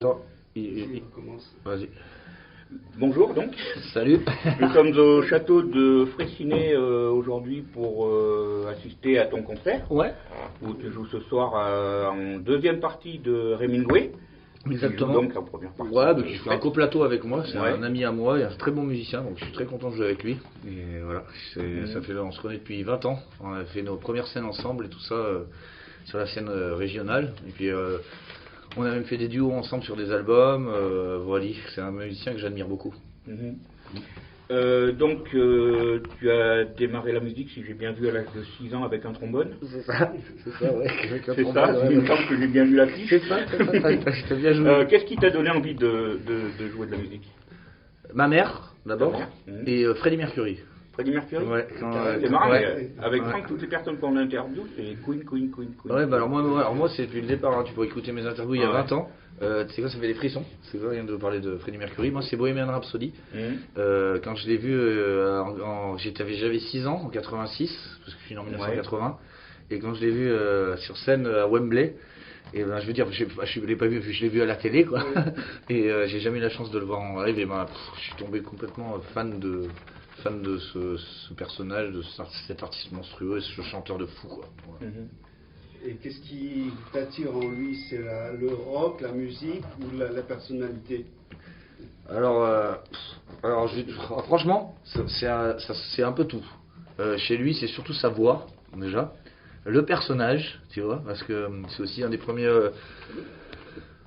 Non, Vas-y. Bonjour donc. Salut. Nous sommes au château de Fraissinet aujourd'hui pour assister à ton concert. Ouais. Où tu joues ce soir en deuxième partie de Hemingway. Exactement. Donc en première partie. Ouais, donc il fait un coplateau avec moi, c'est Ouais. un ami à moi, et un très bon musicien, donc je suis très content de jouer avec lui. Et voilà, ça fait, on se connaît depuis 20 ans, on a fait nos premières scènes ensemble et tout ça sur la scène régionale. Et puis on a même fait des duos ensemble sur des albums. Voilà, c'est un musicien que j'admire beaucoup. Mhm. Donc tu as démarré la musique, si j'ai bien vu, à l'âge de 6 ans avec un trombone. C'est ça, ouais. C'est ça, il me semble que j'ai bien vu l'affiche. C'est ça, t'as bien joué. Qu'est-ce qui t'a donné envie de jouer de la musique? Ma mère, d'abord, Ta mère. et Freddie Mercury. Freddie Mercury. Ouais, C'est marrant, ouais. mais avec Ouais. Franck, toutes les personnes qu'on interviewe, c'est Queen. Ouais, bah alors moi c'est depuis le départ, hein, tu pourrais écouter mes interviews il y a 20 ans. Tu sais quoi, ça fait des frissons, c'est vrai, rien de parler de Freddie Mercury. Moi c'est Bohemian Rhapsody. Quand je l'ai vu, j'avais 6 ans en 86, parce que je suis né en 1980. Et quand je l'ai vu sur scène à Wembley, et ben, je veux dire, je l'ai pas vu, je l'ai vu à la télé, quoi. Et j'ai jamais eu la chance de le voir en live. Et ben, je suis tombé complètement fan de ce personnage, de cet artiste monstrueux, ce chanteur de fou, quoi. Voilà. Et qu'est-ce qui t'attire en lui? C'est le rock, la musique ou la personnalité? Alors franchement, c'est un peu tout. Chez lui, c'est surtout sa voix, déjà. Le personnage, tu vois, parce que c'est aussi un des premiers,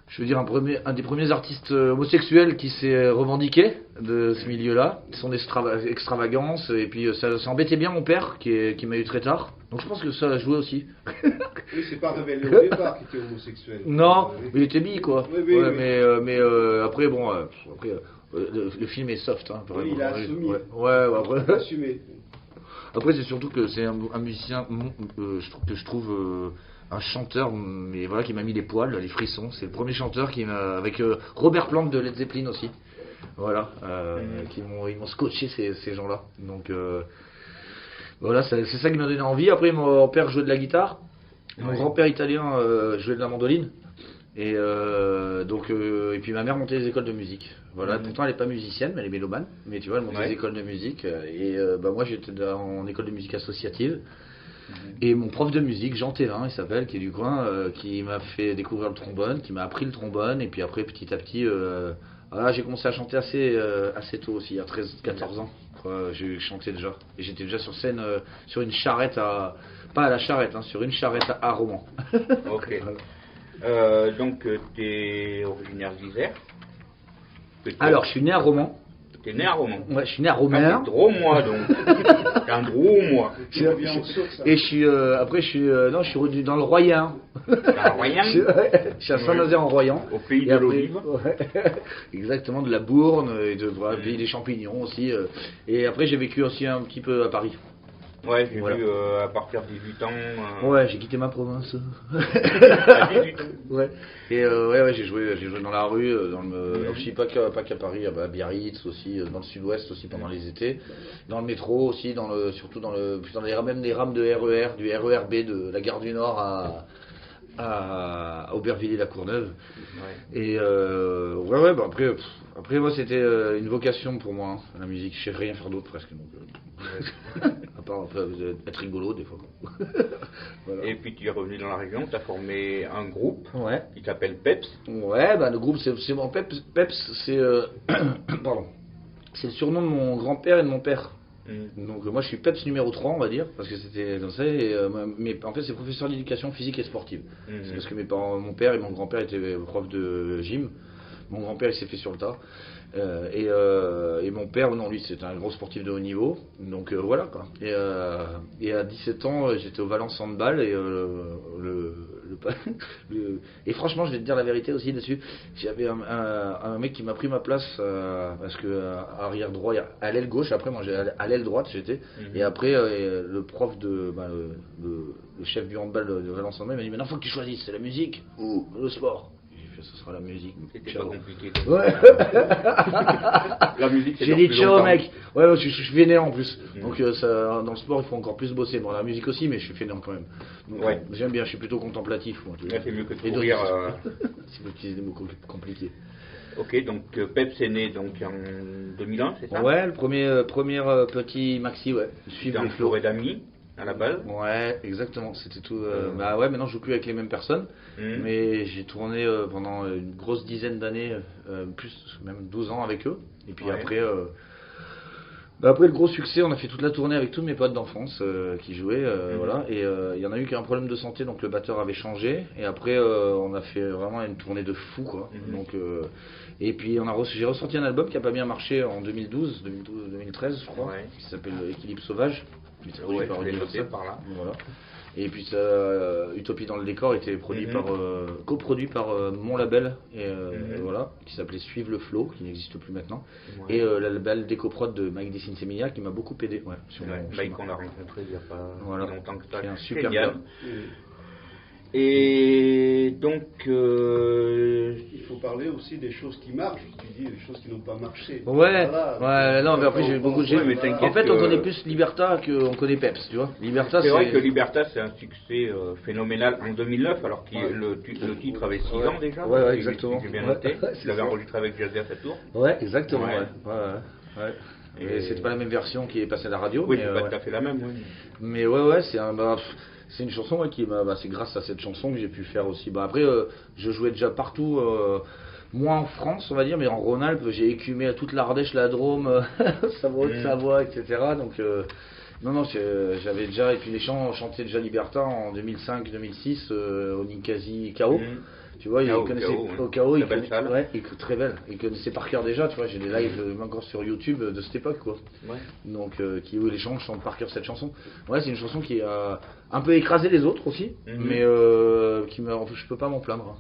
je veux dire, un des premiers artistes homosexuels qui s'est revendiqué de ce milieu-là, son extravagance, et puis ça embêtait bien mon père qui m'a eu très tard, donc je pense que ça a joué aussi. Oui, c'est pas révélé au départ qu'il était homosexuel. Non, il était bi, quoi. Oui, Ouais, oui. mais après, bon, le film est soft, hein. Oui, il a assumé. Ouais, après. Assumé. Après, c'est surtout que c'est un musicien, je trouve un chanteur, mais voilà, qui m'a mis les poils, les frissons. C'est le premier chanteur qui m'a, avec Robert Plant de Led Zeppelin aussi. Voilà, ils m'ont scotché ces gens-là. Donc voilà, c'est ça qui m'a donné envie. Après, mon père jouait de la guitare, mon grand-père italien jouait de la mandoline. Et et puis ma mère montait des écoles de musique. Voilà, pourtant elle n'est pas musicienne, mais elle est mélomane. Mais tu vois, elle montait des écoles de musique. Et moi j'étais en école de musique associative. Et mon prof de musique, Jean Thévin, il s'appelle, qui est du coin, qui m'a fait découvrir le trombone, qui m'a appris le trombone. Et puis après, petit à petit, voilà, j'ai commencé à chanter assez tôt aussi, à 13-14 ans. J'ai chanté déjà. Et j'étais déjà sur scène, sur une charrette pas à la charrette, hein, sur une charrette à Romans. Ok. Donc tu es originaire d'Isère. Alors, je suis né à Romans. T'es né à Romans. Ouais, je suis né à Romain. T'es drômois donc. T'es un drômois. Et je suis après je suis revenu dans le Royan. T'es un Royan. Je suis à Saint-Nazaire en Royan. Au pays Et de après, l'olive. ouais, exactement, de la Bourne et de pays des champignons aussi. Et après j'ai vécu aussi un petit peu à Paris. Ouais, j'ai Voilà. vu à partir de 18 ans. Ouais, j'ai quitté ma province. À 18 ans. Ouais. Et ouais, j'ai joué dans la rue, aussi pas qu'à Paris, à Biarritz aussi, dans le sud-ouest aussi pendant les étés, dans le métro aussi, surtout dans même les rames de RER, du RERB de la gare du Nord à Aubervilliers-la-Courneuve. Ouais. Et après moi c'était une vocation pour moi, hein, la musique. Je sais rien faire d'autre presque. Donc, à part être rigolo des fois. Voilà. Et puis tu es revenu dans la région, tu as formé un groupe Ouais. qui s'appelle Peps. Ouais, bah le groupe c'est mon Peps. Peps c'est pardon. C'est le surnom de mon grand-père et de mon père. Donc moi je suis Peps numéro 3 on va dire, parce que c'était comme ça, et, mais en fait c'est professeur d'éducation physique et sportive. C'est parce que mes parents, mon père et mon grand-père étaient profs de gym. Mon grand-père il s'est fait sur le tas. Et mon père, non, lui c'est un gros sportif de haut niveau, donc voilà quoi. Et à 17 ans j'étais au Valence Handball et et franchement je vais te dire la vérité aussi dessus. J'avais un mec qui m'a pris ma place parce que arrière droit, à l'aile gauche, après moi à l'aile droite j'étais, et après le prof le chef du handball de Valence Handball m'a dit maintenant faut que tu choisisses, c'est la musique ou le sport. ce sera la musique. C'était Ciao. pas compliqué. Ouais. La musique, c'est J'ai dans dit plus ciao longtemps. mec. Ouais, moi, je suis fainéant en plus. Mm. Donc ça, dans le sport, il faut encore plus bosser. Bon, la musique aussi, mais je suis fainéant quand même. Donc, Ouais. j'aime bien, je suis plutôt contemplatif. Moi, Ouais, c'est mieux que de Et courir. si vous utilisez des mots compliqués. Ok, donc Peps est né donc, en 2001, c'est ça? Ouais, le premier petit maxi, ouais. Suivre Dans le le flow. Floré d'amis, à la base. Ouais, exactement. C'était tout. Bah ouais, maintenant je joue plus avec les mêmes personnes, Mhm. mais j'ai tourné pendant une grosse dizaine d'années, plus même 12 ans avec eux. Et puis Ouais. après, après le gros succès, on a fait toute la tournée avec tous mes potes d'enfance qui jouaient, voilà. Et il y en a eu qui a un problème de santé, donc le batteur avait changé. Et après, on a fait vraiment une tournée de fou, quoi. Mhm. Donc, et puis j'ai ressorti un album qui a pas bien marché en 2012, 2013, je crois, Ouais. qui s'appelle Équilibre sauvage. Qui est produit Ouais, par je l'ai Universal. noté par là. Voilà. Et puis ça, Utopie dans le décor était produit Mhm. coproduit par mon label et Mhm. voilà, qui s'appelait Suivre le Flow, qui n'existe plus maintenant. Ouais. Et le label Décoprod de Mike Desinsemilia qui m'a beaucoup aidé. Ouais, sur Ouais, mon Mike, chemin. on l'a rencontré il n'y a pas Voilà. si longtemps que ça. Qui est un super Génial. gars. Et donc, Il faut parler aussi des choses qui marchent, tu dis, des choses qui n'ont pas marché. Ouais, Voilà. ouais, non, mais après j'ai eu beaucoup de Ouais, mais gens. t'inquiète En fait, que- on connaît plus Liberta qu'on connaît Peps, tu vois. Liberta, c'est vrai que Libertas, c'est un succès phénoménal en 2009, alors que le titre avait 6 ans déjà. Ouais, ouais, Si exactement. J'ai bien Ouais. noté. C'est Je l'avais ça. enregistré avec Jazzy à sa tour. Ouais, exactement. Ouais. Ouais. Et- Mais c'était pas la même version qui est passée à la radio. Oui, mais, c'est pas ouais. tout à fait la même. Oui. Mais ouais, c'est une chanson ouais, c'est grâce à cette chanson que j'ai pu faire aussi. Bah après, je jouais déjà partout, moins en France, on va dire, mais en Rhône-Alpes, j'ai écumé à toute l'Ardèche, la Drôme, Savoie, etc. Donc non, j'avais déjà, et puis les chants chantaient déjà Liberta en 2005-2006 au Ninkasi KO. Mhm. Tu vois, ils KO, connaissaient KO, au KO, ils très belle salle. ouais, très belle. Ils connaissaient par cœur déjà, tu vois, j'ai des lives encore sur YouTube de cette époque, quoi. Ouais. Donc où les gens chantent par cœur cette chanson. Ouais, c'est une chanson qui a un peu écrasé les autres aussi, Mhm. mais je peux pas m'en plaindre.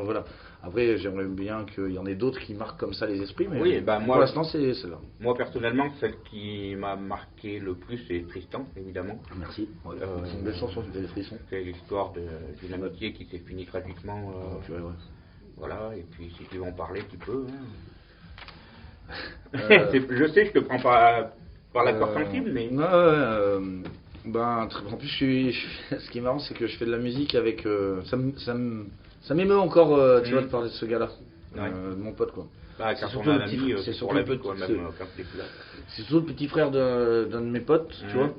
Voilà. Après, j'aimerais bien qu'il y en ait d'autres qui marquent comme ça les esprits, mais Oui, bah, moi- pour l'instant c'est celle-là. Moi, personnellement, celle qui m'a marqué le plus, c'est Tristan, évidemment. Merci. Ouais, Euh, c'est une belle chanson, tu fais des frissons. C'est l'histoire d'une amitié qui s'est finie tragiquement. Ouais. Voilà, et puis si tu veux en parler, tu peux. Hein. Euh, Je sais, je te prends pas par la corde sensible, mais. En plus, ce qui est marrant, c'est que je fais de la musique avec. Ça m'émeut encore, tu vois, de parler de ce gars-là, Ouais. de mon pote, quoi. Bah, C'est quand surtout on a le un petit ami, frère- c'est c'est pour surtout la le vie, petit- quoi, c'est- même quand t'es plus là. C'est surtout le petit frère d'un de mes potes, tu Mhm.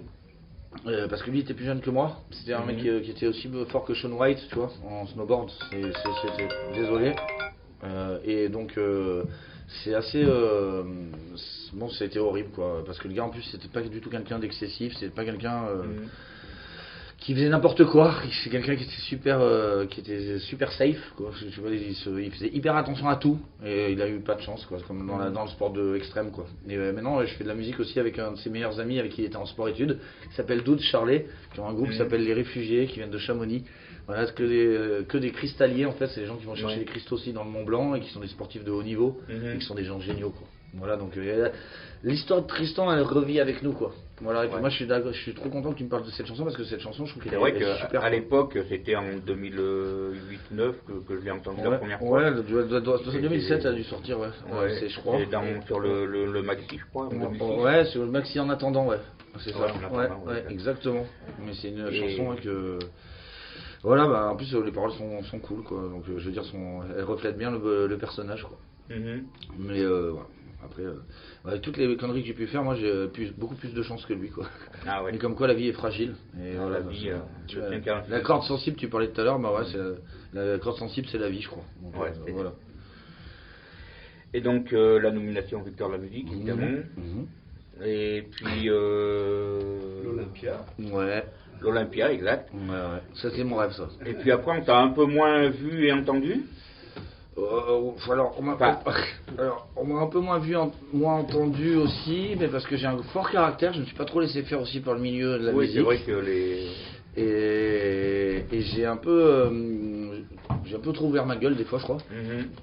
vois. Parce que lui était plus jeune que moi. C'était un mec qui était aussi fort que Shaun White, tu vois, en snowboard. C'était désolé. Et donc c'est assez bon, c'était horrible quoi. Parce que le gars en plus c'était pas du tout quelqu'un d'excessif. C'était pas quelqu'un qui faisait n'importe quoi. C'est quelqu'un qui était super safe quoi. Tu vois, il faisait hyper attention à tout et il a eu pas de chance quoi, comme dans le sport de extrême quoi. Et maintenant je fais de la musique aussi avec un de ses meilleurs amis avec qui il était en sport études, qui s'appelle Dude Charlet, qui ont un groupe qui s'appelle Les Réfugiés, qui viennent de Chamonix. Voilà, que des cristalliers en fait, c'est des gens qui vont chercher Ouais. des cristaux aussi dans le Mont Blanc et qui sont des sportifs de haut niveau et qui sont des gens géniaux quoi. Voilà, donc l'histoire de Tristan elle revit avec nous quoi. Voilà, et puis Ouais. moi je suis trop content que tu me parles de cette chanson parce que cette chanson je trouve qu'elle C'est vrai elle est super. qu'à quoi. l'époque, c'était en 2008-9 que je l'ai entendu la première fois. Ouais, 2007 elle a dû sortir, ouais. Ouais, Je crois. sur le maxi, je crois. en 2006. Ouais, sur le maxi en attendant, ouais. C'est ça. Ouais, en attendant, Ouais, ouais. exactement. Mais c'est une Et- chanson ouais, que. Voilà, bah en plus les paroles sont cool quoi. Donc je veux dire, elles reflètent bien le personnage quoi. Mhm. Mais voilà. Après, avec toutes les conneries que j'ai pu faire, moi j'ai beaucoup plus de chance que lui quoi. Ah ouais. Mais comme quoi la vie est fragile. Et Ah, voilà, la vie, tu le vois, 5-1. la corde sensible, tu parlais tout à l'heure, bah ouais, la corde sensible c'est la vie je crois. Donc, Ouais, c'est- voilà. Et donc la nomination Victor de la musique, évidemment. Mhm. Et puis L'Olympia. Ouais. l'Olympia, exact. Ouais. Ça c'est mon rêve ça. Et puis après, on t'a un peu moins vu et entendu. Alors, on m'a un peu moins vu, moins entendu aussi, mais parce que j'ai un fort caractère, je ne me suis pas trop laissé faire aussi par le milieu de la Oui, musique. c'est vrai que les. Et j'ai un peu, J'ai un peu trop ouvert ma gueule des fois, je crois.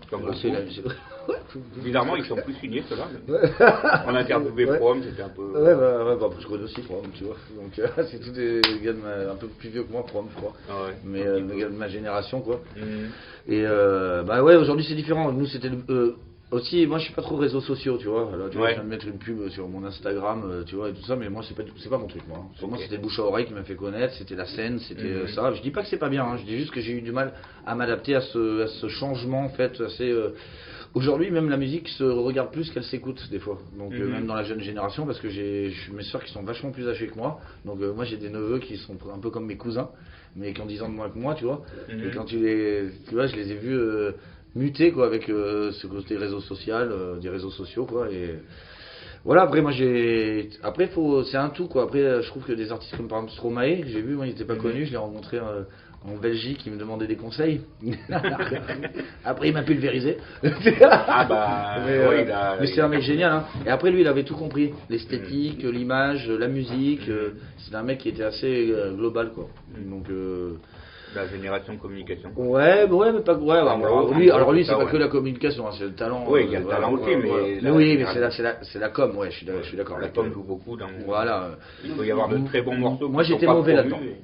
Comme Ouais, c'est beaucoup. Ouais. Bizarrement, ils sont plus signés, ceux-là. Ouais. On a interviewé Ouais. Prom, c'était un peu. Je connais aussi Prom, tu vois. Donc c'est tous des gars un peu plus vieux que moi, Prom, je crois. Ah ouais, Mais un petit des peu. gars de ma génération, quoi. Mhm. Et bah ouais, aujourd'hui c'est différent. Nous c'était aussi, moi je suis pas trop réseaux sociaux, tu vois. Là, tu vois, Ouais. je viens de mettre une pub sur mon Instagram, tu vois, et tout ça, mais moi c'est pas mon truc, moi. Pour moi c'était le bouche à oreille qui m'a fait connaître, c'était la scène, c'était ça. Je dis pas que c'est pas bien, hein. Je dis juste que j'ai eu du mal à m'adapter à ce changement en fait assez. Aujourd'hui, même la musique se regarde plus qu'elle s'écoute des fois. Donc même dans la jeune génération, parce que j'ai mes soeurs qui sont vachement plus âgées que moi. Donc moi j'ai des neveux qui sont un peu comme mes cousins, mais qui ont 10 ans de moins que moi, tu vois. Et quand tu vois, je les ai vus muter quoi avec ce côté réseau social, des réseaux sociaux quoi. Et voilà, après moi c'est un tout quoi. Après je trouve que des artistes comme par exemple Stromae, que j'ai vu, moi il était pas connu, je l'ai rencontré en Belgique, il me demandait des conseils. Après il m'a pulvérisé. Ah bah, mais oui, mais c'est un mec génial hein. Et après lui il avait tout compris, l'esthétique, l'image, la musique, c'est un mec qui était assez global quoi. Donc la génération communication. ouais, mais pas. Ouais, alors lui, c'est ça, pas ouais. que la communication, hein, c'est le talent. Oui, il y a le talent aussi, mais Mais oui, mais c'est la com, ouais, je suis d'accord. La com joue beaucoup dans. Voilà. Il peut y avoir de très bons morceaux. Moi, qui sont j'étais pas mauvais promus, là-dedans.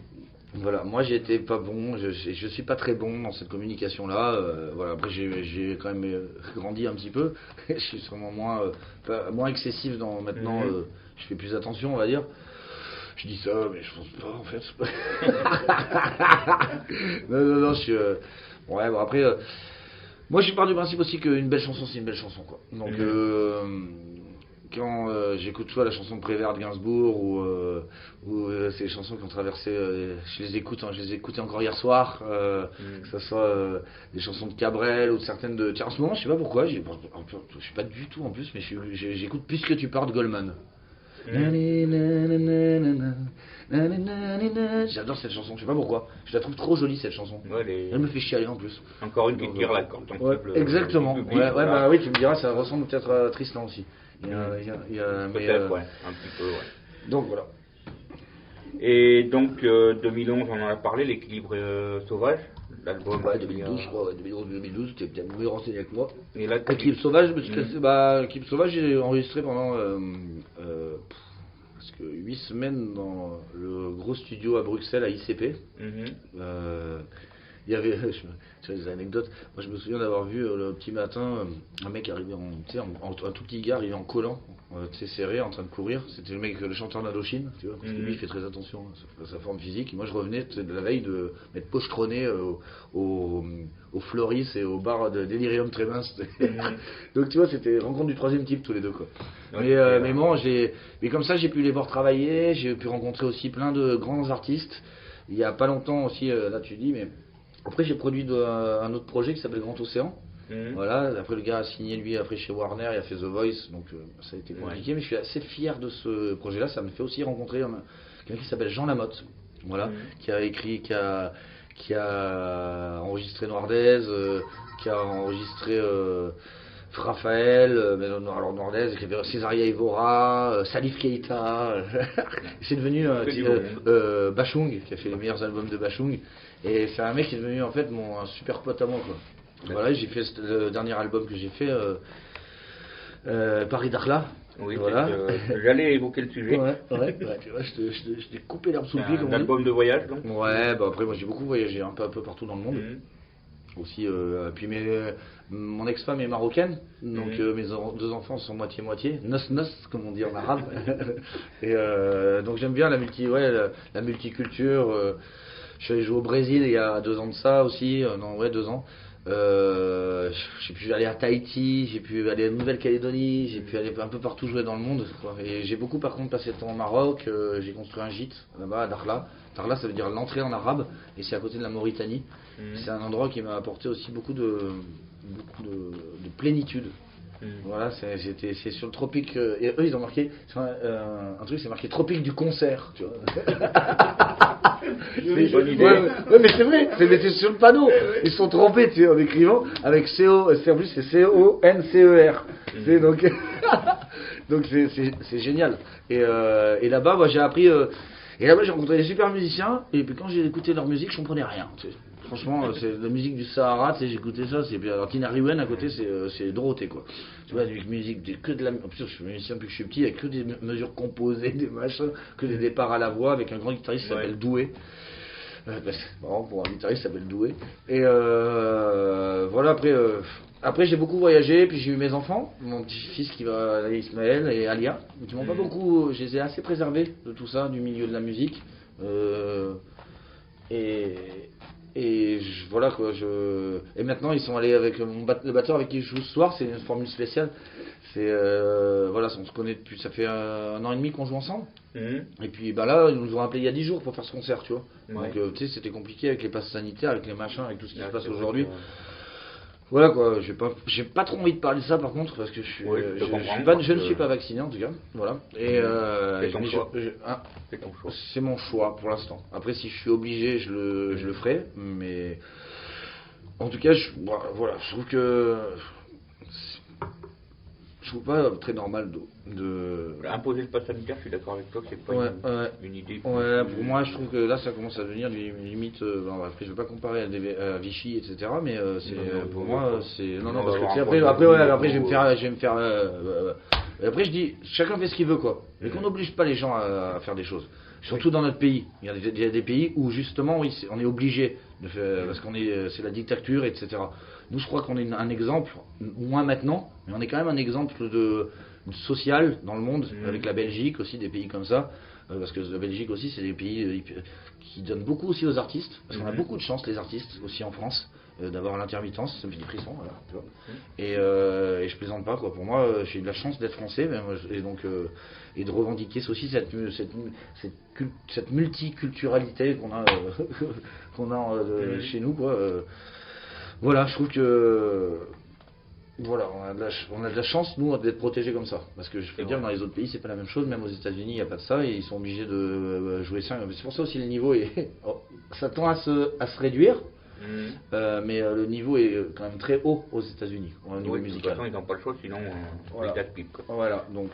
Voilà, moi j'étais pas bon, je suis pas très bon dans cette communication-là. Voilà, après j'ai quand même grandi un petit peu. Je suis sûrement moins excessif dans maintenant. Je fais plus attention, on va dire. Je dis ça, mais je pense pas en fait. non, je suis. Ouais, bon après, moi je pars du principe aussi qu'une belle chanson c'est une belle chanson quoi. Donc quand j'écoute soit la chanson de Prévert de Gainsbourg ou ces chansons qui ont traversé, je les écoute, hein, je les ai écoutées encore hier soir, que ce soit des chansons de Cabrel ou de certaines de. Tiens, en ce moment je sais pas pourquoi, je suis pas du tout en plus, mais j'écoute Puisque tu pars de Goldman. J'adore cette chanson, je sais pas pourquoi. Je la trouve trop jolie cette chanson. Ouais, Elle me fait chialer en plus. Encore une qui tire là quand on cible exactement. le public, Ouais, voilà. bah oui, tu me diras, ça ressemble peut-être à Tristan aussi. Mais, Peut-être, ouais, un petit peu, ouais. Donc voilà. Et donc 2011, on en a parlé, l'équilibre sauvage, l'album. Ouais, 2012, je crois, ouais, 2012, tu es peut-être mieux renseigné que moi. Et là, Équipe Sauvage, parce que Équipe Sauvage, j'ai enregistré pendant presque 8 semaines dans le gros studio à Bruxelles, à ICP. Il y avait, tu vois, des anecdotes. Moi, je me souviens d'avoir vu le petit matin un mec arriver un tout petit gars arrivé en collant, tu sais, serré, en train de courir. C'était le mec, le chanteur d'Indochine, tu vois, parce que lui, il fait très attention à sa forme physique. Et moi, je revenais de la veille de m'être pochetronné au Floris et au bar de Delirium Tremens. Donc, tu vois, c'était rencontre du troisième type, tous les deux, quoi. Mais bon, mais comme ça, j'ai pu les voir travailler, j'ai pu rencontrer aussi plein de grands artistes. Il y a pas longtemps aussi, là, tu dis, mais. Après j'ai produit un autre projet qui s'appelle Grand Océan. Voilà, après le gars a signé lui après chez Warner, il a fait The Voice, donc ça a été compliqué, mais je suis assez fier de ce projet là, ça me fait aussi rencontrer quelqu'un qui s'appelle Jean Lamotte, voilà, qui a écrit, qui a enregistré Noirdaise, qui a enregistré Raphaël, alors Noirdaise, qui avait Césaria Evora, Salif Keita, c'est devenu Bachung, qui a fait les meilleurs albums de Bachung. Et c'est un mec qui est devenu en fait un super pote à moi quoi. Voilà, j'ai fait le dernier album que j'ai fait, Paris Dakhla. Oui, voilà. J'allais évoquer le sujet. Ouais, tu vois, je t'ai coupé l'herbe sous le pied. Un album de voyage donc. Ouais, bah après moi j'ai beaucoup voyagé un peu partout dans le monde. Aussi, puis mon ex-femme est marocaine, donc mes deux enfants sont moitié-moitié, nos comme on dit en arabe. Et donc j'aime bien la multiculture. Je suis allé jouer au Brésil il y a 2 ans de ça aussi, 2 ans. J'ai pu aller à Tahiti, j'ai pu aller à Nouvelle-Calédonie, j'ai pu aller un peu partout jouer dans le monde, quoi. Et j'ai beaucoup par contre passé de temps au Maroc, j'ai construit un gîte là-bas à Dakhla. Dakhla ça veut dire l'entrée en arabe, et c'est à côté de la Mauritanie. C'est un endroit qui m'a apporté aussi beaucoup de plénitude. Voilà, c'est sur le tropique. Et eux ils ont marqué sur un truc, c'est marqué tropique du concert, tu vois. Bonne idée. Ouais, mais c'est vrai, c'est sur le panneau. Ils se sont trompés, tu sais, en écrivant avec CO, en plus c'est C-O-N-C-E-R. C'est donc donc c'est génial. Et là-bas, moi j'ai appris. Et là-bas j'ai rencontré des super musiciens. Et puis quand j'ai écouté leur musique, je comprenais rien. Tu sais. Franchement, c'est la musique du Sahara, tu sais, j'écoutais ça, c'est bien. Alors Tina Riwen à côté, c'est Dorothée, quoi. Tu vois, avec musique, que de la. En plus, je suis musicien depuis que je suis petit, il n'y a que des mesures composées, des machins, que des départs à la voix, avec un grand guitariste qui s'appelle Doué. C'est marrant pour un guitariste qui s'appelle Doué. Et voilà, après j'ai beaucoup voyagé, puis j'ai eu mes enfants, mon petit-fils qui va aller Ismaël et Alia, qui m'ont pas beaucoup, je les ai assez préservés de tout ça, du milieu de la musique. Voilà quoi, et maintenant ils sont allés avec le batteur avec qui je joue ce soir, c'est une formule spéciale. Voilà, on se connaît depuis, ça fait un an et demi qu'on joue ensemble. Et puis bah là, ils nous ont appelé il y a 10 jours pour faire ce concert, tu vois. Donc tu sais, c'était compliqué avec les passes sanitaires, avec les machins, avec tout ce qui se passe aujourd'hui. Voilà quoi, j'ai pas trop envie de parler de ça par contre, parce que je ne suis pas vacciné en tout cas. Voilà. Et c'est mon choix pour l'instant. Après, si je suis obligé, je le ferai. Mais en tout cas, voilà, je trouve que je trouve pas très normal de... Imposer le pass sanitaire, je suis d'accord avec toi, c'est pas une idée. Ouais, pour moi, je trouve que là, ça commence à devenir limite. Après, je veux pas comparer à Vichy, etc. Mais pour moi, c'est non, parce que après, je vais me faire. Après, je dis, chacun fait ce qu'il veut, quoi. Mais qu'on n'oblige pas les gens à faire des choses. Surtout dans notre pays. Il y a des pays où justement, oui, on est obligé de faire, parce c'est la dictature, etc. Nous, je crois qu'on est un exemple, moins maintenant, mais on est quand même un exemple de social dans le monde, avec la Belgique aussi, des pays comme ça, parce que la Belgique aussi, c'est des pays qui donnent beaucoup aussi aux artistes, parce qu'on a beaucoup de chance, les artistes, aussi en France, d'avoir l'intermittence, ça me fait des frissons, voilà, tu vois. Et je plaisante pas, quoi. Pour moi, j'ai eu de la chance d'être français, et donc et de revendiquer aussi cette multiculturalité qu'on a chez nous, quoi. Voilà, je trouve que voilà, on a de la chance, nous, d'être protégés comme ça. Parce que je peux dire, dans les autres pays, c'est pas la même chose. Même aux États-Unis, il n'y a pas de ça. Et ils sont obligés de jouer ça. C'est pour ça aussi le niveau ça tend à se réduire. Mais le niveau est quand même très haut aux États-Unis, au niveau musical. De toute façon, ils n'ont pas le choix, sinon voilà. ils gaspillent, quoi. Voilà, donc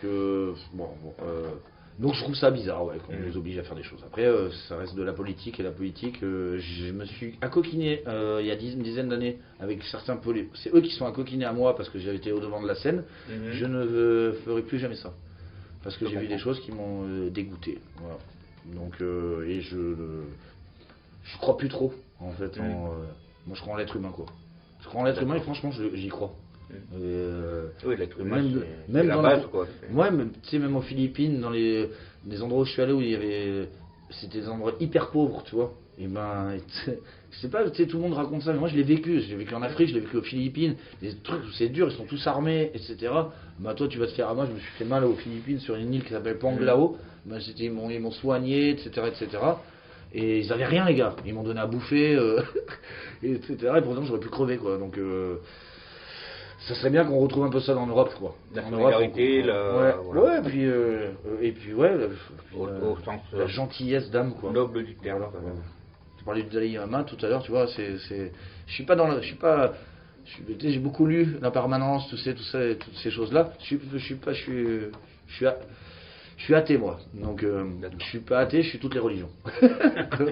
je trouve ça bizarre, qu'on nous oblige à faire des choses. Après, ça reste de la politique, et la politique, je me suis accoquiné il y a une dizaine d'années avec certains politiques. C'est eux qui sont accoquinés à moi parce que j'avais été au devant de la scène. Je ne ferai plus jamais ça. Parce que j'ai vu des choses qui m'ont dégoûté. Voilà. Donc, et je crois plus trop, en fait. Moi, je crois en l'être humain, quoi. Je crois en l'être humain et franchement, j'y crois. Oui, l'être humain, c'est même la dans base, quoi. Ouais, tu sais, même aux Philippines, dans des endroits où je suis allé, où il y avait, c'était des endroits hyper pauvres, tu vois. Et ben, je sais pas, tu sais, tout le monde raconte ça, mais moi je l'ai vécu. Je l'ai vécu en Afrique, je l'ai vécu aux Philippines. Des trucs où c'est dur, ils sont tous armés, etc. Bah toi, tu vas te faire. Moi, je me suis fait mal aux Philippines sur une île qui s'appelle Panglao. Bah, ils m'ont soigné, etc., etc. Et ils avaient rien, les gars. Ils m'ont donné à bouffer, etc. Et pourtant, j'aurais pu crever, quoi. Donc, ça serait bien qu'on retrouve un peu ça dans l'Europe, quoi. La solidarité, au sens la gentillesse d'âme, quoi. Noble du terme. Voilà. Tu parlais du Dalai Lama tout à l'heure, tu vois. J'ai beaucoup lu La Permanence, tout ça, toutes ces choses-là. Je suis athée, moi. Donc, je suis pas athée, je suis toutes les religions.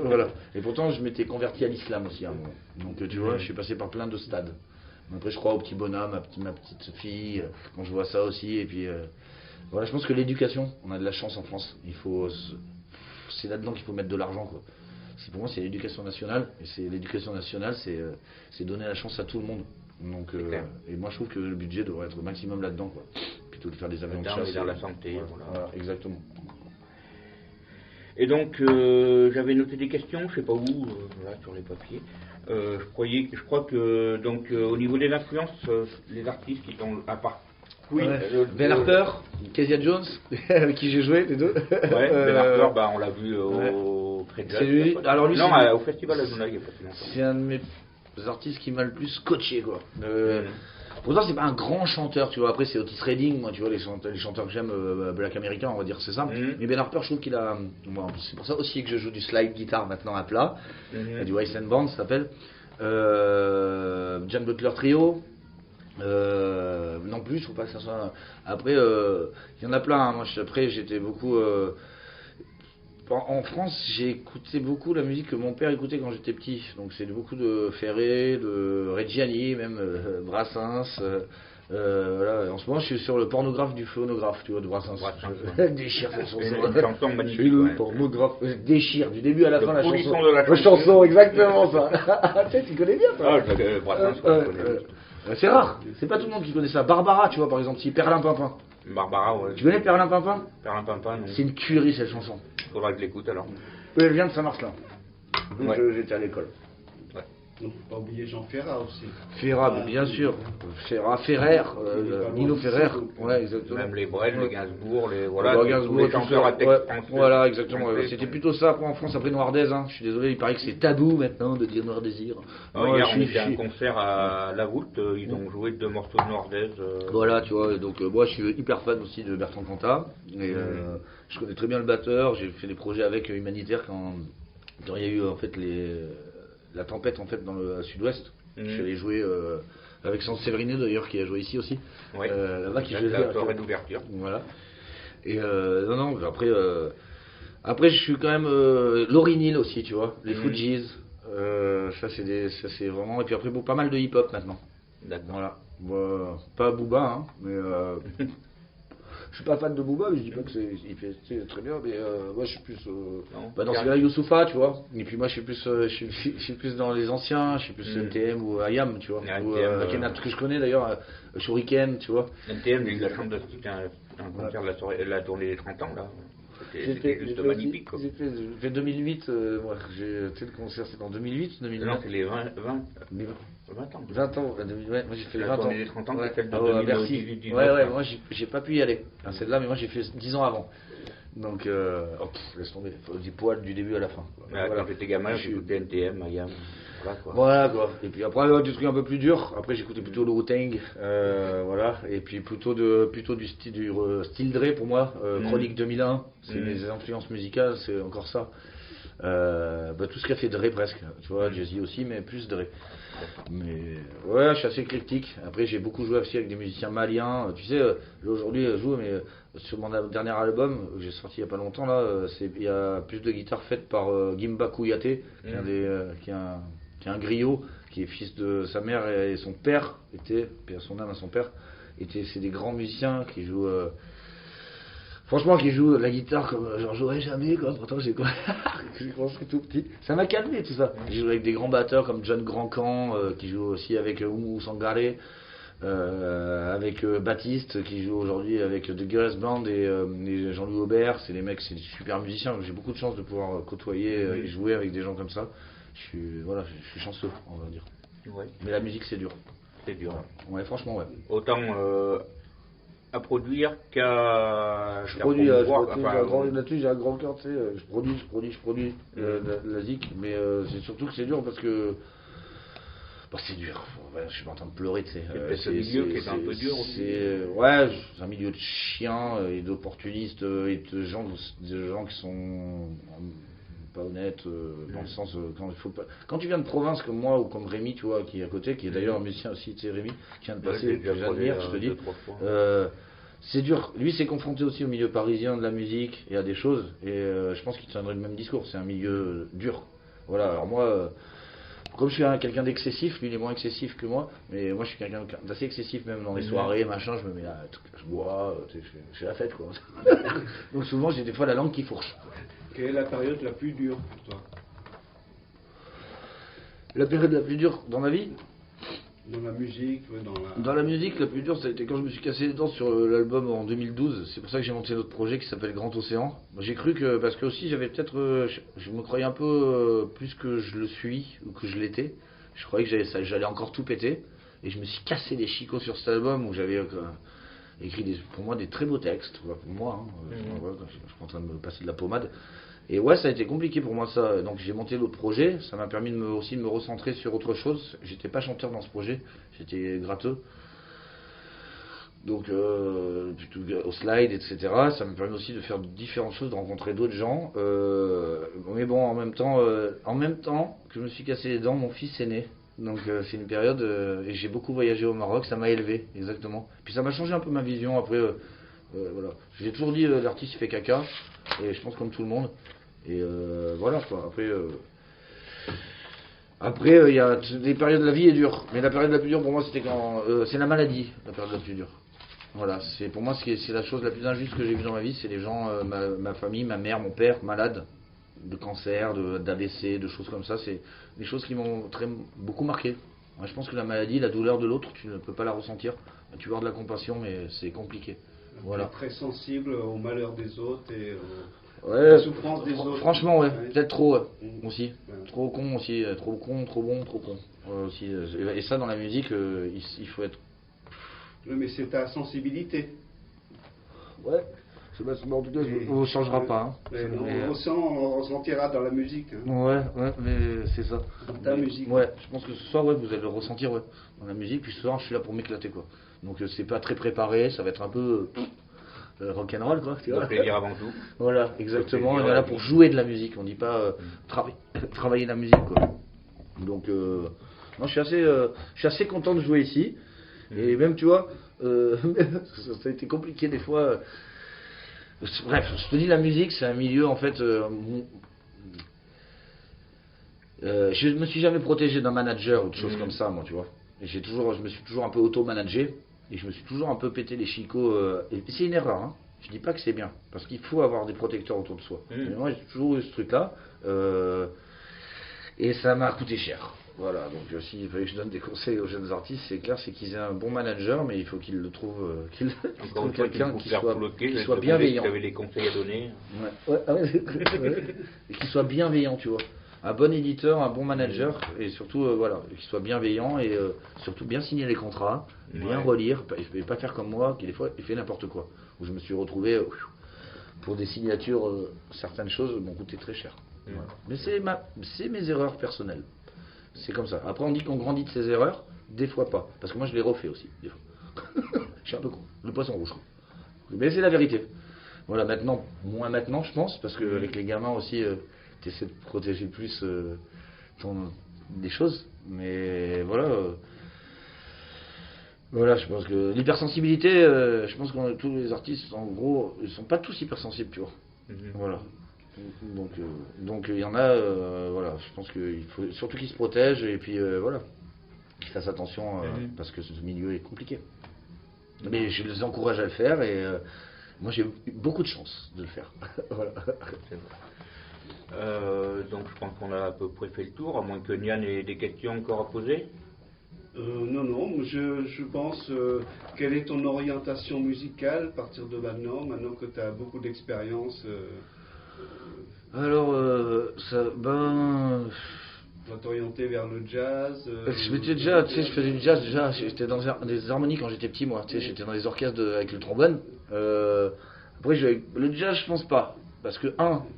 Voilà. Et pourtant, je m'étais converti à l'islam aussi à un moment. Donc, tu vois, je suis passé par plein de stades. Après, je crois au petit bonhomme, ma petite fille, quand je vois ça aussi. Et puis, voilà, je pense que l'éducation, on a de la chance en France. C'est là-dedans qu'il faut mettre de l'argent, quoi. Pour moi, c'est l'éducation nationale. Et l'éducation nationale, c'est donner la chance à tout le monde. Donc, et moi, je trouve que le budget devrait être au maximum là-dedans, quoi. Plutôt que de faire des avions de chasse. Dans la santé. Voilà, exactement. Et donc, j'avais noté des questions, je sais pas où, là, sur les papiers. Je crois que, donc, au niveau des influences, les artistes qui sont à part. Oui, Ben Harper, Kezia Jones, avec qui j'ai joué, les deux. Ouais, Ben Harper, on l'a vu au Fred Jazz. Alors lui, au Festival de Jona, il y a pas si longtemps. C'est un de mes artistes qui m'a le plus scotché, quoi. Pourtant, c'est pas un grand chanteur, tu vois. Après, c'est Otis Redding, moi, tu vois, les chanteurs que j'aime, black américain, on va dire, c'est ça. Mais Ben Harper, je trouve qu'il a. Bon, c'est pour ça aussi que je joue du slide guitare maintenant à plat, du Ice and Band, ça s'appelle. John Butler Trio. Non plus, je trouve pas que ça soit. Après, il y en a plein. Hein. Moi, après, j'étais beaucoup. En France, j'ai écouté beaucoup la musique que mon père écoutait quand j'étais petit. Donc c'est beaucoup de Ferré, de Reggiani, même Brassens. Voilà. En ce moment, je suis sur le pornographe du phonographe, tu vois, de Brassens. Je déchire cette chanson. Une chanson magnifique. Je suis le Ouais. pornographe. Je déchire du début à la fin la polisson chanson. de la La chanson, exactement ça. Tu connais bien ça. Brassens, je connais. C'est rare. C'est pas tout le monde qui connaît ça. Barbara, tu vois, par exemple, si Perlin Pimpin. Barbara, ouais. Tu connais Perlin Pimpin? Perlin Pimpin, non. C'est une tuerie cette chanson. Faudra que je l'écoute alors. Oui, elle vient de Saint-Marcelin. Donc Ouais. j'étais à l'école. Donc, faut pas oublier Jean Ferrat aussi. Ferrat, mais bien sûr. Ferrat, Ferrer, Nino Ferrer. Ouais, exactement. Même les Brel, les Gainsbourg, les Gainsbourg, les tout chanteurs ça. à texte Ouais, français. voilà, exactement. Ouais. C'était plutôt ça après en France, après Noir Désir. Hein. Je suis désolé, il paraît que c'est tabou maintenant de dire Noir Désir. Hier, on était à un concert à La Voûte, ils ont joué 2 morceaux de Nordez. Voilà, tu vois, donc moi je suis hyper fan aussi de Bertrand Cantat. Et je connais très bien le batteur, j'ai fait des projets avec Humanitaire quand il y a eu en fait la tempête en fait dans le sud-ouest. Je suis allé jouer avec San Severino d'ailleurs qui a joué ici aussi. Ouais. Là-bas qui jouait la soirée d'ouverture. Voilà. Et non, après je suis quand même Lauryn Hill aussi, tu vois, les Fugees. Ça c'est vraiment, et puis après pas mal de hip-hop maintenant. D'accord. Voilà. Pas Booba, hein, mais je suis pas fan de Booba, mais je dis pas que il fait très bien, mais moi je suis plus dans ce cas-là Youssoupha, tu vois. Et puis moi je suis plus dans les anciens, je suis plus NTM ou IAM, tu vois. Ou Akhenaton, que je connais d'ailleurs, Shuriken, tu vois. NTM, j'ai eu la chance d'assister à un concert de la tournée des 30 ans là. C'était juste magnifique. Quoi. J'ai fait 2008, moi, j'ai fait le concert, c'était en 2008, 2009. Non, c'est les 20 ans. 20 ans, ouais, moi j'ai fait la 20 ans. tournée des 30 ans, c'est celle de à 2018. Ouais, moi j'ai pas pu y aller à celle-là, mais moi j'ai fait 10 ans avant. Donc, laisse tomber, du poil du début à la fin. Ouais, Voilà. quand j'étais gamin, j'écoutais NTM, IAM. Voilà quoi. Et puis après du truc un peu plus dur. Après j'écoutais plutôt le Wu-Tang, voilà. Et puis plutôt du style Dre pour moi. Chronique 2001, c'est mes influences musicales, c'est encore ça. Tout ce qu'a fait Dre presque. Tu vois, Jay-Z aussi, mais plus Dre. Mais ouais, je suis assez éclectique. Après j'ai beaucoup joué aussi avec des musiciens maliens. Tu sais, là aujourd'hui je joue, mais sur mon dernier album que j'ai sorti il y a pas longtemps là, il y a plus de guitares faites par Gimba Kouyaté, qui est un griot, qui est fils de sa mère et son père était, puis à son âme à son père, c'est des grands musiciens qui jouent, franchement qui jouent la guitare comme j'en jouerais jamais quoi. Pourtant j'ai commencé tout petit, ça m'a calmé tout ça. J'ai joué avec des grands batteurs comme John Grandcamp qui joue aussi avec Oumou Sangaré, avec Baptiste qui joue aujourd'hui avec The Girls Band et Jean-Louis Aubert. C'est des mecs, c'est des super musiciens. J'ai beaucoup de chance de pouvoir côtoyer et jouer avec des gens comme ça. Je suis chanceux, on va dire. Ouais. Mais la musique c'est dur. C'est dur. Ouais, franchement ouais. Autant à produire qu'à je produis, là-dessus j'ai un grand cœur, tu sais, je produis la zik, mais c'est surtout que c'est dur parce que c'est dur, je suis en train de pleurer, tu sais. C'est un milieu qui est un peu dur aussi. Ouais, c'est un milieu de chiens et d'opportunistes et de gens qui sont pas honnêtes, dans le sens quand tu viens de province comme moi ou comme Rémi, tu vois, qui est à côté, qui est d'ailleurs un musicien aussi, tu sais, Rémi, qui vient de passer, que j'admire, je te dis. C'est dur. Lui s'est confronté aussi au milieu parisien de la musique et à des choses, et je pense qu'il tiendrait le même discours. C'est un milieu dur. Voilà. Alors moi, comme je suis quelqu'un d'excessif, lui il est moins excessif que moi, mais moi je suis quelqu'un d'assez excessif même dans les soirées, machin. Je me mets là, je bois, je fais la fête quoi. Donc souvent j'ai des fois la langue qui fourche. Quelle est la période la plus dure pour toi? La période la plus dure dans ma vie? Dans la musique, Dans la musique, la plus dure, ça a été quand je me suis cassé les dents sur l'album en 2012. C'est pour ça que j'ai monté notre projet qui s'appelle Grand Océan. J'ai cru que, parce que aussi j'avais peut-être, je me croyais un peu plus que je le suis ou que je l'étais. Je croyais que j'allais encore tout péter. Et je me suis cassé les chicots sur cet album où j'avais écrit pour moi des très beaux textes. Pour moi, hein, je suis en train de me passer de la pommade. Et ouais, ça a été compliqué pour moi ça. Donc j'ai monté l'autre projet, ça m'a permis aussi de me recentrer sur autre chose. J'étais pas chanteur dans ce projet, j'étais gratteux. Donc plutôt au slide, etc. Ça m'a permis aussi de faire différentes choses, de rencontrer d'autres gens. Mais bon, en même temps que je me suis cassé les dents, mon fils est né. Donc c'est une période et j'ai beaucoup voyagé au Maroc, ça m'a élevé, exactement. Puis ça m'a changé un peu ma vision après. Voilà. J'ai toujours dit l'artiste fait caca, et je pense comme tout le monde. Et voilà quoi. Après, il y a des périodes de la vie est dure. Mais la période la plus dure pour moi, c'était quand c'est la maladie, la période la plus dure. Voilà, c'est pour moi c'est la chose la plus injuste que j'ai vue dans ma vie, c'est les gens, ma famille, ma mère, mon père, malades, de cancer, d'AVC, de choses comme ça. C'est des choses qui m'ont beaucoup marqué. Moi, je pense que la maladie, la douleur de l'autre, tu ne peux pas la ressentir. Tu peux avoir de la compassion, mais c'est compliqué. Voilà. Très sensible au malheur des autres et Ouais, à la souffrance des autres. franchement, ouais, Ouais. peut-être trop aussi. Ouais. Trop con aussi, trop con, trop bon, trop con. Aussi, et ça, dans la musique, il faut être. Oui, mais c'est ta sensibilité. Ouais, en tout cas, on ne changera pas. Hein. Ouais, Mais, on ressentira dans la musique. Hein. ouais, mais c'est ça. Dans ta musique. Ouais, je pense que ce soir, ouais, vous allez le ressentir dans la musique. Puis ce soir, je suis là pour m'éclater, quoi. Donc, c'est pas très préparé, ça va être un peu rock'n'roll, quoi. Tu vois. Le plaisir avant tout. Voilà, exactement. On plaisir, est là ouais. pour jouer de la musique, on dit pas travailler la musique, quoi. Donc, non, je suis assez content de jouer ici. Et même, tu vois, ça a été compliqué des fois. Bref, je te dis, la musique, c'est un milieu, en fait. Je me suis jamais protégé d'un manager ou de choses comme ça, moi, tu vois. Et je me suis toujours un peu auto-managé. Et je me suis toujours un peu pété les chicots. Et c'est une erreur, hein. Je dis pas que c'est bien. Parce qu'il faut avoir des protecteurs autour de soi. Mais moi, j'ai toujours eu ce truc-là. Et ça m'a coûté cher. Voilà, donc s'il fallait que je donne des conseils aux jeunes artistes, c'est clair, c'est qu'ils aient un bon manager, mais il faut qu'ils le trouvent, qu'ils trouvent quelqu'un qui soit bienveillant. Tu avais des conseils à donner. Et qui soit bienveillant, tu vois. Un bon éditeur, un bon manager, et surtout, voilà, qui soit bienveillant, et surtout bien signer les contrats, bien relire, et pas faire comme moi, qui des fois, il fait n'importe quoi. Où je me suis retrouvé, pour des signatures, certaines choses m'ont coûté très cher. Voilà. Mais c'est mes erreurs personnelles. C'est comme ça. Après, on dit qu'on grandit de ses erreurs, des fois pas. Parce que moi, je les refais aussi, des fois. Je suis un peu con. Le poisson rouge. Mais c'est la vérité. Voilà, maintenant, moins maintenant, je pense, parce qu'avec les gamins aussi, tu essaies de protéger plus des choses. Mais voilà. Voilà, je pense que l'hypersensibilité, je pense que tous les artistes, en gros, ils sont pas tous hypersensibles, tu vois. Voilà. Donc il y en a, voilà, je pense qu'il faut surtout qu'ils se protègent et puis voilà, qu'ils fassent attention parce que ce milieu est compliqué. Mais je les encourage à le faire et moi j'ai eu beaucoup de chance de le faire. Voilà. Donc je pense qu'on a à peu près fait le tour, à moins que Nian ait des questions encore à poser. Non, je pense, quelle est ton orientation musicale à partir de maintenant que tu as beaucoup d'expérience Alors, tu vas t'orienter vers le jazz je m'étais déjà, tu sais, je faisais du jazz déjà, j'étais dans des harmonies quand j'étais petit, moi, tu sais, j'étais dans les orchestres avec le trombone. Après, le jazz, je pense pas. Parce que,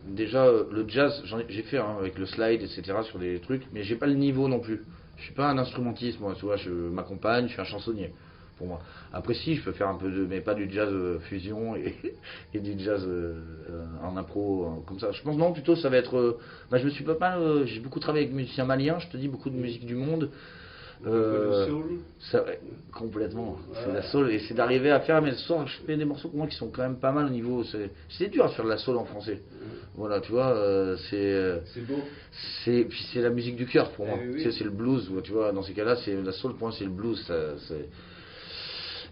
déjà, le jazz, j'ai fait avec le slide, etc., sur des trucs, mais j'ai pas le niveau non plus. Je suis pas un instrumentiste, moi, tu vois, je m'accompagne, je suis un chansonnier, pour moi. Après, si, je peux faire un peu mais pas du jazz fusion et du jazz en impro, comme ça. Je pense, non, plutôt, ça va être. Je me suis pas mal. J'ai beaucoup travaillé avec musiciens maliens, je te dis, beaucoup de musique du monde. le soul Complètement, c'est la soul, et c'est d'arriver à faire, mais ce soir, je fais des morceaux pour moi qui sont quand même pas mal au niveau. C'est dur à faire de la soul en français. Voilà, tu vois, c'est beau. Puis c'est la musique du cœur pour moi. Oui. Tu sais, c'est le blues, tu vois, dans ces cas-là, c'est la soul pour moi, c'est le blues.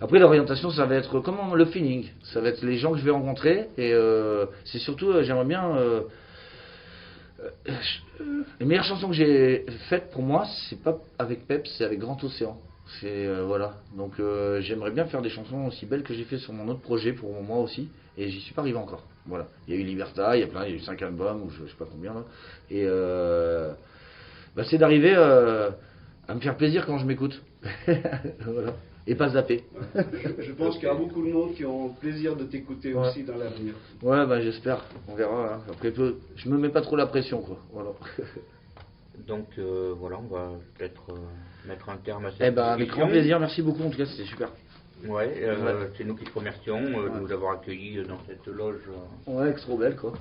Après, l'orientation, ça va être comment le feeling, ça va être les gens que je vais rencontrer, et c'est surtout, j'aimerais bien. Les meilleures chansons que j'ai faites pour moi, c'est pas avec Pep, c'est avec Grand Océan. Voilà. Donc j'aimerais bien faire des chansons aussi belles que j'ai fait sur mon autre projet pour moi aussi, et j'y suis pas arrivé encore. Voilà. Il y a eu Liberta, il y a eu 5 albums ou je sais pas combien là. Et c'est d'arriver à me faire plaisir quand je m'écoute. Voilà. Et pas zapper. Ouais. Je pense qu'il y a beaucoup de monde qui ont plaisir de t'écouter aussi dans l'avenir. Ouais, j'espère. On verra. Hein. Après, je me mets pas trop la pression, quoi. Voilà. Donc voilà, on va peut-être mettre un terme à cette avec grand plaisir. Merci beaucoup. En tout cas, c'était super. Ouais, c'est nous qui te remercions de nous avoir accueillis dans cette loge. Ouais, trop belle, quoi.